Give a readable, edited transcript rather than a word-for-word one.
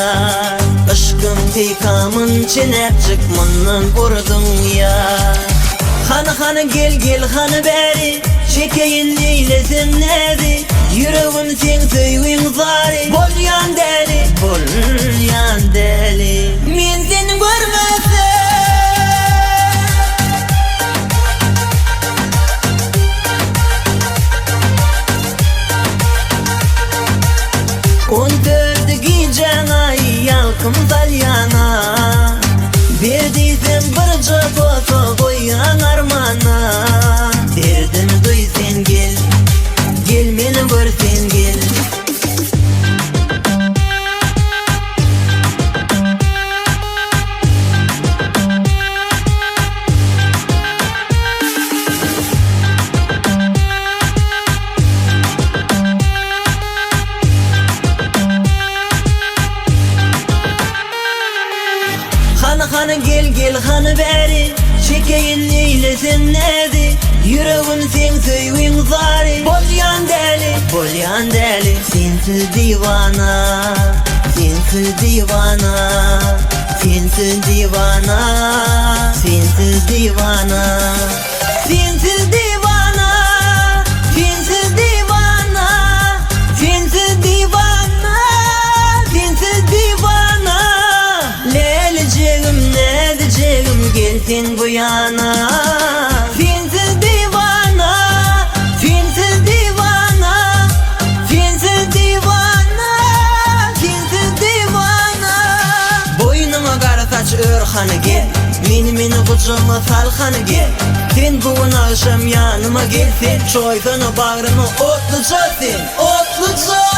ya. Aşkım peykamın çenep çıkmanın vurdun ya. Hanı gel hanı beri, çekeyin neylesin neri. Yüreğim sen söyün zari, bol yan deli, bol yan deli. Men seni görmezsem on dördü giyeceksin ay yalkım salyana. Verdiysen bir cevap koyan armana. Derdimi duy sen gel, gel meni gör sen gel. Hanı gel hanı beri, çekeyin neylesin neri. Yüreğim sen söyün zari, bol yan deli, bol yan deli. Sensiz divana, sensiz divana, sensiz divana, sensiz divana, sensiz divana, sensiz divana, sensiz divana, sensiz divana. Leleceğim ne diyeceğim gelsin bu yana. Sensiz divana, sensiz divana, sensiz divana, sensiz divana. Boynuma kara saç ör hanı gel, meni kucağıma sal hanı gel. Sen bugün akşam yanıma gel, sen çoydunu bağrını otluca sen, otluca.